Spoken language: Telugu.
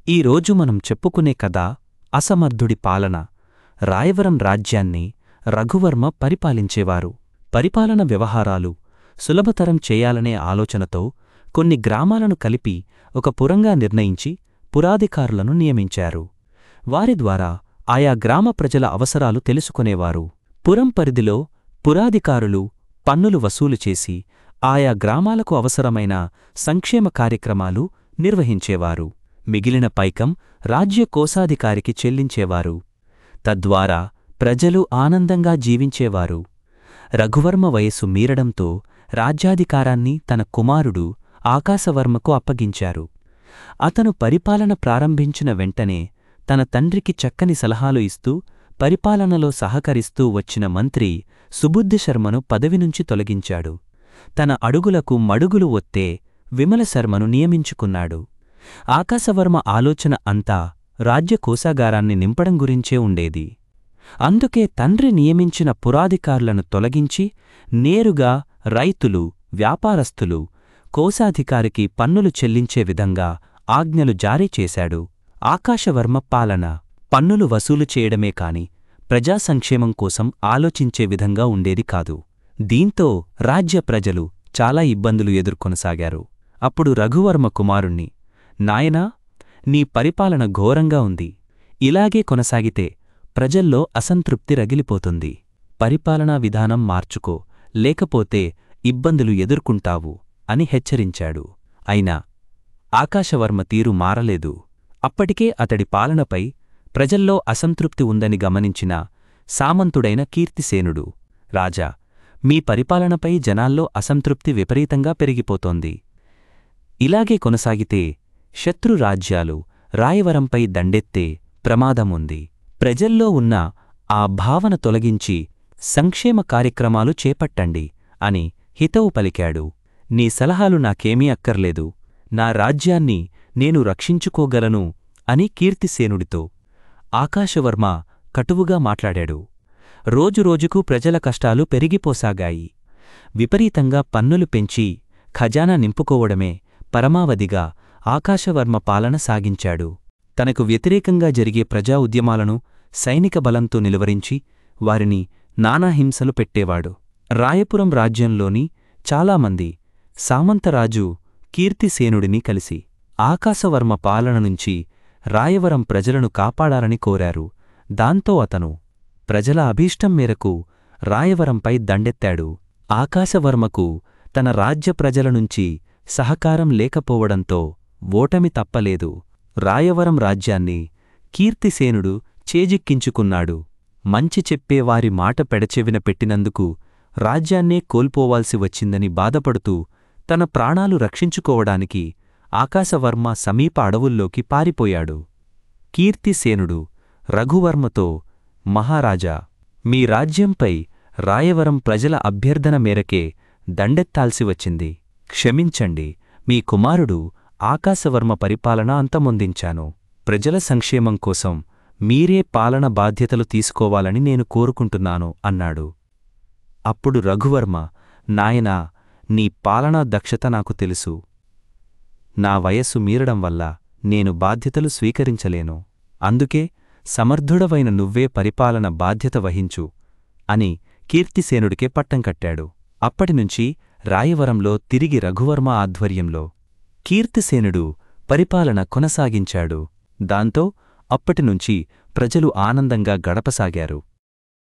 ఈరోజు మనం చెప్పుకునే కథ అసమర్థుడి పాలన. రాయవరం రాజ్యాన్ని రఘువర్మ పరిపాలించేవారు. పరిపాలన వ్యవహారాలు సులభతరం చేయాలనే ఆలోచనతో కొన్ని గ్రామాలను కలిపి ఒక పురంగా నిర్ణయించి పురాధికారులను నియమించారు. వారి ద్వారా ఆయా గ్రామ ప్రజల అవసరాలు తెలుసుకునేవారు. పురం పరిధిలో పురాధికారులు పన్నులు వసూలు చేసి ఆయా గ్రామాలకు అవసరమైన సంక్షేమ కార్యక్రమాలు నిర్వహించేవారు. మిగిలిన పైకం రాజ్య కోశాధికారికి చెల్లించేవారు. తద్వారా ప్రజలు ఆనందంగా జీవించేవారు. రఘువర్మ వయస్సు మీరడంతో రాజ్యాధికారాన్ని తన కుమారుడు ఆకాశవర్మకు అప్పగించారు. అతను పరిపాలన ప్రారంభించిన వెంటనే తన తండ్రికి చక్కని సలహాలు ఇస్తూ పరిపాలనలో సహకరిస్తూ వచ్చిన మంత్రి సుబుద్ధిశర్మను పదవి నుంచి తొలగించాడు. తన అడుగులకు మడుగులు ఒత్తే విమలశర్మను నియమించుకున్నాడు. ఆకాశవర్మ ఆలోచన అంతా రాజ్య కోశాగారాన్ని నింపడం గురించే ఉండేది. అందుకే తండ్రి నియమించిన పురాధికారులను తొలగించి నేరుగా రైతులు, వ్యాపారస్తులు కోశాధికారికి పన్నులు చెల్లించే విధంగా ఆజ్ఞలు జారీ చేశాడు. ఆకాశవర్మ పాలన పన్నులు వసూలు చేయడమే కాని ప్రజా సంక్షేమం కోసం ఆలోచించే విధంగా ఉండేది కాదు. దీంతో రాజ్య ప్రజలు చాలా ఇబ్బందులు ఎదుర్కొనసాగారు. అప్పుడు రఘువర్మ కుమారుణ్ణి, నాయనా, నీ పరిపాలన ఘోరంగా ఉంది. ఇలాగే కొనసాగితే ప్రజల్లో అసంతృప్తి రగిలిపోతుంది. పరిపాలనా విధానం మార్చుకో, లేకపోతే ఇబ్బందులు ఎదుర్కొంటావు అని హెచ్చరించాడు. అయినా ఆకాశవర్మ తీరు మారలేదు. అప్పటికే అతడి పాలనపై ప్రజల్లో అసంతృప్తి ఉందని గమనించిన సామంతుడైన కీర్తిసేనుడు, రాజా, మీ పరిపాలనపై జనాల్లో అసంతృప్తి విపరీతంగా పెరిగిపోతోంది. ఇలాగే కొనసాగితే శత్రురాజ్యాలు రాయవరంపై దండెత్తే ప్రమాదముంది. ప్రజల్లో ఉన్న ఆ భావన తొలగించి సంక్షేమ కార్యక్రమాలు చేపట్టండి అని హితవు పలికాడు. నీ సలహాలు నాకేమీ అక్కర్లేదు, నా రాజ్యాన్ని నేను రక్షించుకోగలను అని కీర్తిసేనుడితో ఆకాశవర్మ కటువుగా మాట్లాడాడు. రోజురోజుకు ప్రజల కష్టాలు పెరిగిపోసాగాయి. విపరీతంగా పన్నులు పెంచి ఖజానా నింపుకోవడమే పరమావధిగా ఆకాశవర్మ పాలన సాగించాడు. తనకు వ్యతిరేకంగా జరిగే ప్రజా ఉద్యమాలను సైనిక బలంతో నిలువరించి వారిని నానాహింసలు పెట్టేవాడు. రాయపురం రాజ్యంలోని చాలామంది సామంతరాజు కీర్తిసేనుడిని కలిసి ఆకాశవర్మ పాలన నుంచి రాయవరం ప్రజలను కాపాడాలని కోరారు. దాంతో అతను ప్రజల అభీష్టం మేరకు రాయవరంపై దండెత్తాడు. ఆకాశవర్మకు తన రాజ్య ప్రజల నుంచి సహకారం లేకపోవడంతో ఓటమి తప్పలేదు. రాయవరం రాజ్యాన్ని కీర్తిసేనుడు చేజిక్కించుకున్నాడు. మంచి చెప్పేవారి మాట పెడచెవిన పెట్టినందుకు రాజ్యాన్నే కోల్పోవాల్సి వచ్చిందని బాధపడుతూ తన ప్రాణాలు రక్షించుకోవడానికి ఆకాశవర్మ సమీప అడవుల్లోకి పారిపోయాడు. కీర్తిసేనుడు రఘువర్మతో, మహారాజా, మీ రాజ్యంపై రాయవరం ప్రజల అభ్యర్థన మేరకే దండెత్తాల్సి వచ్చింది. క్షమించండి, మీ కుమారుడు ఆకాశవర్మ పరిపాలన అంతమొందించాను. ప్రజల సంక్షేమం కోసం మీరే పాలన బాధ్యతలు తీసుకోవాలని నేను కోరుకుంటున్నాను అన్నాడు. అప్పుడు రఘువర్మ, నాయనా, నీ పాలనా దక్షత నాకు తెలుసు. నా వయస్సు మీరడం వల్ల నేను బాధ్యతలు స్వీకరించలేను. అందుకే సమర్థుడవైన నువ్వే పరిపాలన బాధ్యత వహించు అని కీర్తిసేనుడికే పట్టం కట్టాడు. అప్పటినుంచి రాయవరంలో తిరిగి రఘువర్మ ఆధ్వర్యంలో కీర్తిసేనుడు పరిపాలన కొనసాగించాడు. దాంతో అప్పటినుంచి ప్రజలు ఆనందంగా గడపసాగారు.